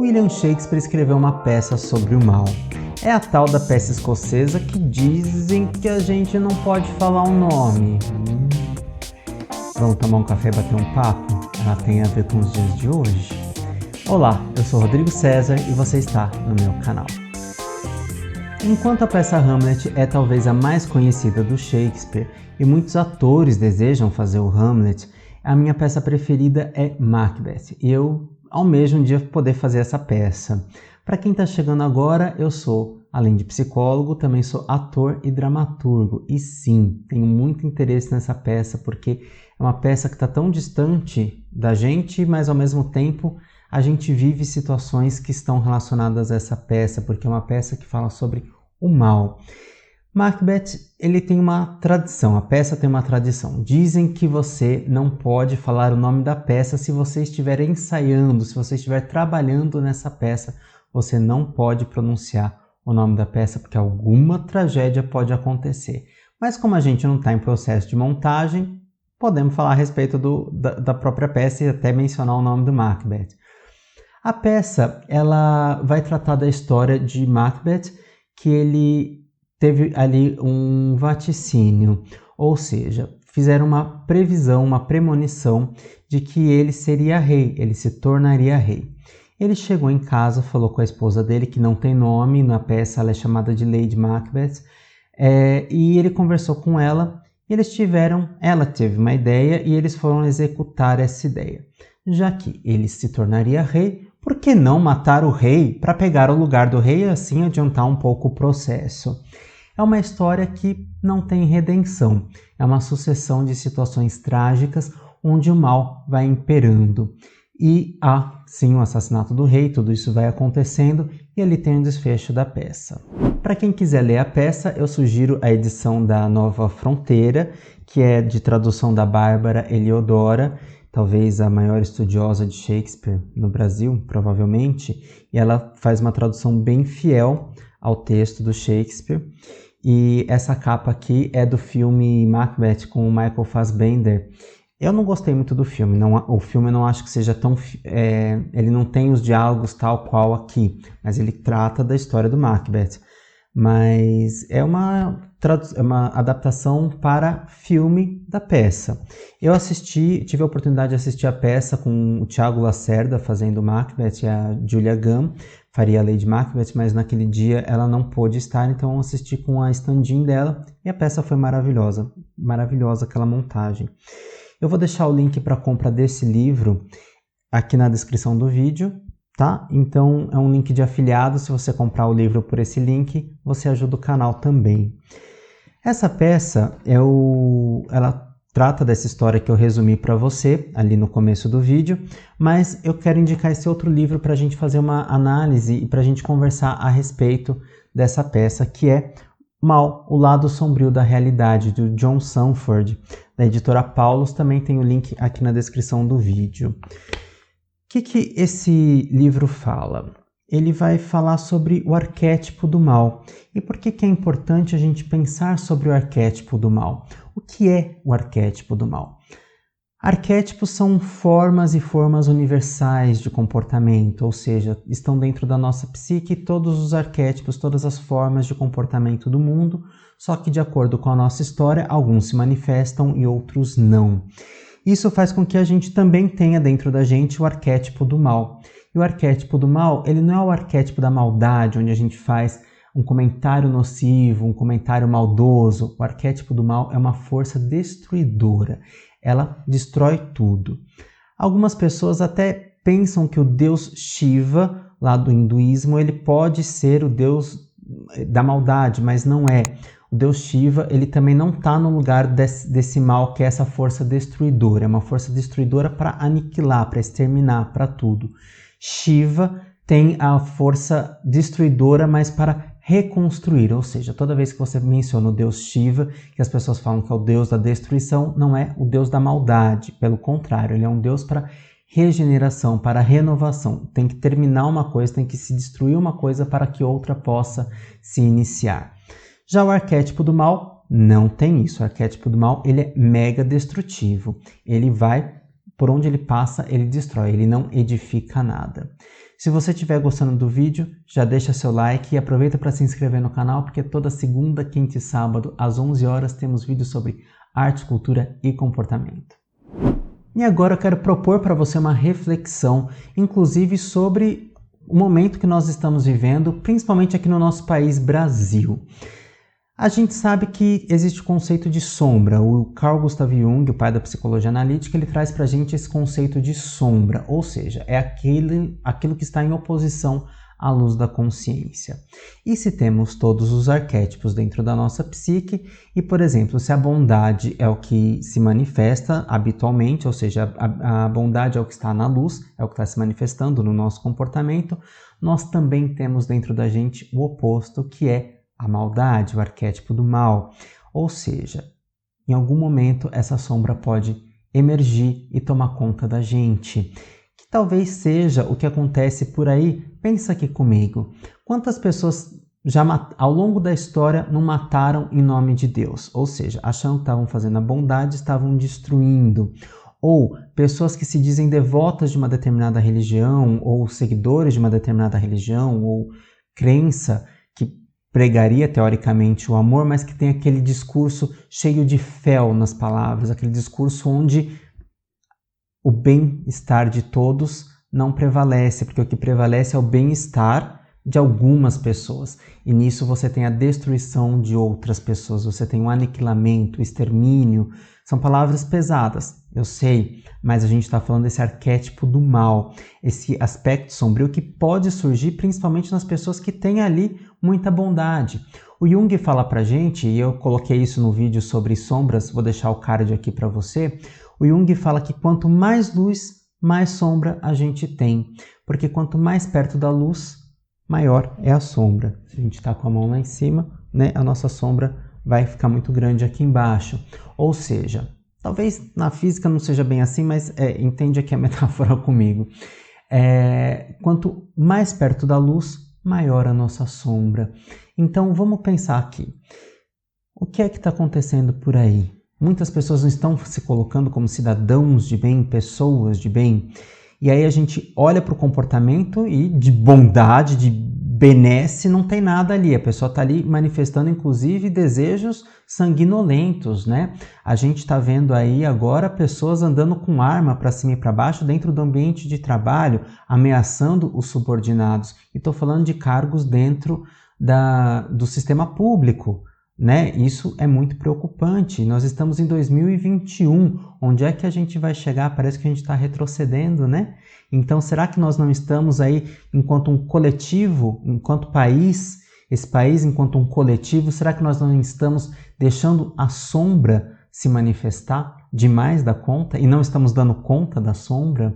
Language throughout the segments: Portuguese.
William Shakespeare escreveu uma peça sobre o mal. É a tal da peça escocesa que dizem que a gente não pode falar o nome. Vamos tomar um café e bater um papo? Ela tem a ver com os dias de hoje? Olá, eu sou Rodrigo César e você está no meu canal. Enquanto a peça Hamlet é talvez a mais conhecida do Shakespeare e muitos atores desejam fazer o Hamlet, a minha peça preferida é Macbeth e eu almejo um dia poder fazer essa peça. Para quem está chegando agora, eu sou, além de psicólogo, também sou ator e dramaturgo. E sim, tenho muito interesse nessa peça porque é uma peça que está tão distante da gente, mas ao mesmo tempo a gente vive situações que estão relacionadas a essa peça, porque é uma peça que fala sobre o mal. Macbeth, ele tem uma tradição, a peça tem uma tradição. Dizem que você não pode falar o nome da peça se você estiver ensaiando, se você estiver trabalhando nessa peça, você não pode pronunciar o nome da peça porque alguma tragédia pode acontecer. Mas como a gente não está em processo de montagem, podemos falar a respeito da própria peça e até mencionar o nome do Macbeth. A peça, ela vai tratar da história de Macbeth, que ele teve ali um vaticínio, ou seja, fizeram uma previsão, uma premonição de que ele seria rei, ele se tornaria rei. Ele chegou em casa, falou com a esposa dele, que não tem nome, na peça ela é chamada de Lady Macbeth, e ele conversou com ela, ela teve uma ideia e eles foram executar essa ideia. Já que ele se tornaria rei, por que não matar o rei para pegar o lugar do rei e assim adiantar um pouco o processo? É uma história que não tem redenção, é uma sucessão de situações trágicas onde o mal vai imperando. E há, sim, o assassinato do rei, tudo isso vai acontecendo e ali tem o desfecho da peça. Para quem quiser ler a peça, eu sugiro a edição da Nova Fronteira, que é de tradução da Bárbara Heliodora, talvez a maior estudiosa de Shakespeare no Brasil, provavelmente, e ela faz uma tradução bem fiel ao texto do Shakespeare. E essa capa aqui é do filme Macbeth com o Michael Fassbender. Eu não gostei muito do filme, o filme eu não acho que seja tão... ele não tem os diálogos tal qual aqui, mas ele trata da história do Macbeth. Mas é uma adaptação para filme da peça. Eu tive a oportunidade de assistir a peça com o Thiago Lacerda fazendo Macbeth e a Julia Gunn faria a Lady Macbeth, mas naquele dia ela não pôde estar, então eu assisti com a stand-in dela e a peça foi maravilhosa, maravilhosa aquela montagem. Eu vou deixar o link para compra desse livro aqui na descrição do vídeo, tá? Então é um link de afiliado, se você comprar o livro por esse link, você ajuda o canal também. Essa peça, ela trata dessa história que eu resumi para você ali no começo do vídeo, mas eu quero indicar esse outro livro para a gente fazer uma análise e para a gente conversar a respeito dessa peça, que é Mal, o Lado Sombrio da Realidade, do John Sanford, da editora Paulus. Também tem o link aqui na descrição do vídeo. O que esse livro fala? Ele vai falar sobre o arquétipo do mal. E por que é importante a gente pensar sobre o arquétipo do mal? O que é o arquétipo do mal? Arquétipos são formas e formas universais de comportamento, ou seja, estão dentro da nossa psique todos os arquétipos, todas as formas de comportamento do mundo, só que de acordo com a nossa história, alguns se manifestam e outros não. Isso faz com que a gente também tenha dentro da gente o arquétipo do mal. E o arquétipo do mal, ele não é o arquétipo da maldade, onde a gente faz um comentário nocivo, um comentário maldoso. O arquétipo do mal é uma força destruidora. Ela destrói tudo. Algumas pessoas até pensam que o deus Shiva, lá do hinduísmo, ele pode ser o deus da maldade, mas não é. O deus Shiva, ele também não está no lugar desse mal, que é essa força destruidora. É uma força destruidora para aniquilar, para exterminar, para tudo. Shiva tem a força destruidora, mas para reconstruir, ou seja, toda vez que você menciona o deus Shiva, que as pessoas falam que é o deus da destruição, não é o deus da maldade, pelo contrário, ele é um deus para regeneração, para renovação. Tem que terminar uma coisa, tem que se destruir uma coisa para que outra possa se iniciar. Já o arquétipo do mal não tem isso. O arquétipo do mal, ele é mega destrutivo. Ele vai, por onde ele passa, ele destrói, ele não edifica nada. Se você estiver gostando do vídeo, já deixa seu like e aproveita para se inscrever no canal, porque toda segunda, quinta e sábado, às 11 horas, temos vídeos sobre arte, cultura e comportamento. E agora eu quero propor para você uma reflexão, inclusive sobre o momento que nós estamos vivendo, principalmente aqui no nosso país, Brasil. A gente sabe que existe o conceito de sombra. O Carl Gustav Jung, o pai da psicologia analítica, ele traz para a gente esse conceito de sombra, ou seja, é aquilo que está em oposição à luz da consciência. E se temos todos os arquétipos dentro da nossa psique, e por exemplo, se a bondade é o que se manifesta habitualmente, ou seja, a bondade é o que está na luz, é o que está se manifestando no nosso comportamento, nós também temos dentro da gente o oposto, que é a maldade, o arquétipo do mal. Ou seja, em algum momento essa sombra pode emergir e tomar conta da gente. Que talvez seja o que acontece por aí. Pensa aqui comigo. Quantas pessoas já ao longo da história não mataram em nome de Deus? Ou seja, achando que estavam fazendo a bondade, estavam destruindo. Ou pessoas que se dizem devotas de uma determinada religião, ou seguidores de uma determinada religião, ou crença, pregaria teoricamente o amor, mas que tem aquele discurso cheio de fel nas palavras, aquele discurso onde o bem-estar de todos não prevalece, porque o que prevalece é o bem-estar de algumas pessoas. E nisso você tem a destruição de outras pessoas, você tem o aniquilamento, o extermínio. São palavras pesadas, eu sei, mas a gente está falando desse arquétipo do mal, esse aspecto sombrio que pode surgir principalmente nas pessoas que têm ali muita bondade. O Jung fala pra gente, e eu coloquei isso no vídeo sobre sombras, vou deixar o card aqui para você. O Jung fala que quanto mais luz, mais sombra a gente tem, porque quanto mais perto da luz, maior é a sombra. Se a gente está com a mão lá em cima, né, a nossa sombra vai ficar muito grande aqui embaixo. Ou seja, talvez na física não seja bem assim, mas entende aqui a metáfora comigo. Quanto mais perto da luz, maior a nossa sombra. Então vamos pensar aqui. O que é que está acontecendo por aí? Muitas pessoas não estão se colocando como cidadãos de bem, pessoas de bem. E aí a gente olha para o comportamento e de bondade, de benesse, não tem nada ali. A pessoa está ali manifestando, inclusive, desejos sanguinolentos, né? A gente está vendo aí agora pessoas andando com arma para cima e para baixo dentro do ambiente de trabalho, ameaçando os subordinados. E estou falando de cargos dentro do sistema público, né? Isso é muito preocupante. Nós estamos em 2021. Onde é que a gente vai chegar? Parece que a gente está retrocedendo, né? Então, será que nós não estamos aí enquanto um coletivo, enquanto país, esse país enquanto um coletivo, será que nós não estamos deixando a sombra se manifestar demais da conta e não estamos dando conta da sombra?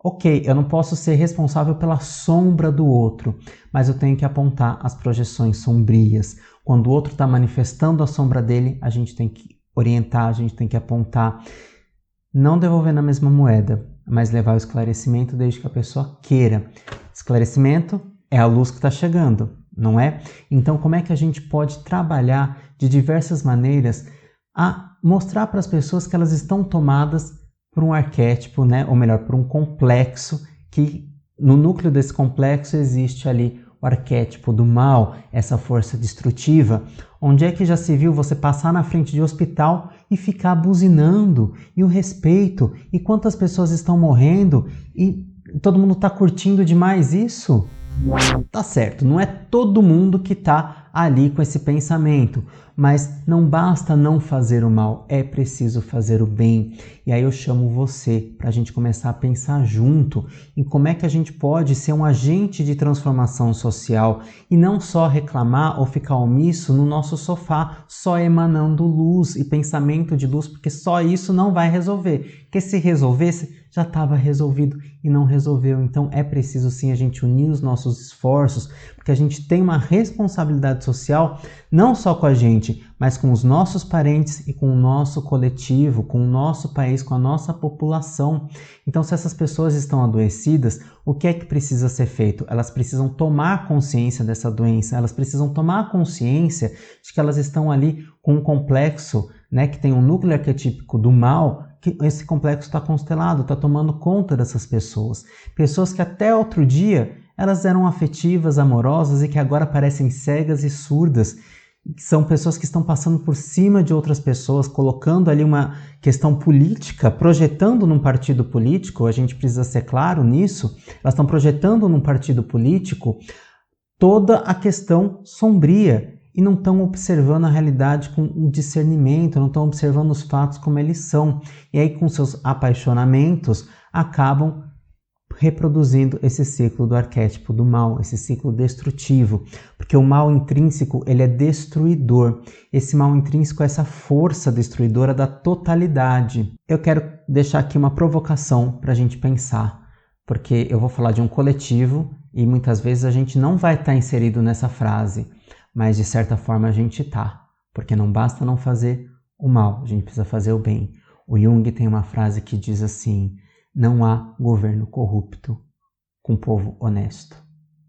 Ok, eu não posso ser responsável pela sombra do outro, mas eu tenho que apontar as projeções sombrias. Quando o outro está manifestando a sombra dele, a gente tem que orientar, a gente tem que apontar. Não devolver na mesma moeda, mas levar o esclarecimento desde que a pessoa queira. Esclarecimento é a luz que está chegando, não é? Então, como é que a gente pode trabalhar de diversas maneiras a mostrar para as pessoas que elas estão tomadas por um arquétipo, né? Ou melhor, por um complexo, que no núcleo desse complexo existe ali o arquétipo do mal, essa força destrutiva. Onde é que já se viu você passar na frente de hospital e ficar buzinando? E o respeito? E quantas pessoas estão morrendo? E todo mundo está curtindo demais isso? Tá certo, não é todo mundo que está ali com esse pensamento, mas não basta não fazer o mal, é preciso fazer o bem. E aí eu chamo você para a gente começar a pensar junto em como é que a gente pode ser um agente de transformação social e não só reclamar ou ficar omisso no nosso sofá, só emanando luz e pensamento de luz, porque só isso não vai resolver. Porque se resolvesse, já estava resolvido e não resolveu. Então é preciso sim a gente unir os nossos esforços, porque a gente tem uma responsabilidade social não só com a gente, mas com os nossos parentes e com o nosso coletivo, com o nosso país, com a nossa população. Então, se essas pessoas estão adoecidas, o que é que precisa ser feito? Elas precisam tomar consciência dessa doença, elas precisam tomar consciência de que elas estão ali com um complexo, né, que tem um núcleo arquetípico do mal, esse complexo está constelado, está tomando conta dessas pessoas. Pessoas que até outro dia elas eram afetivas, amorosas e que agora parecem cegas e surdas. São pessoas que estão passando por cima de outras pessoas, colocando ali uma questão política, projetando num partido político, a gente precisa ser claro nisso, elas estão projetando num partido político toda a questão sombria e não estão observando a realidade com um discernimento, não estão observando os fatos como eles são. E aí com seus apaixonamentos acabam reproduzindo esse ciclo do arquétipo do mal, esse ciclo destrutivo, porque o mal intrínseco ele é destruidor. Esse mal intrínseco é essa força destruidora da totalidade. Eu quero deixar aqui uma provocação para a gente pensar, porque eu vou falar de um coletivo e muitas vezes a gente não vai estar inserido nessa frase, mas de certa forma a gente está, porque não basta não fazer o mal, a gente precisa fazer o bem. O Jung tem uma frase que diz assim: não há governo corrupto com povo honesto.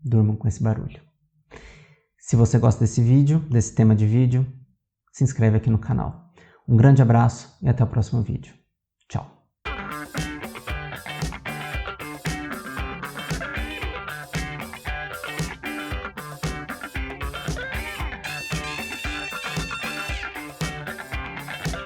Durmam com esse barulho. Se você gosta desse vídeo, desse tema de vídeo, se inscreve aqui no canal. Um grande abraço e até o próximo vídeo.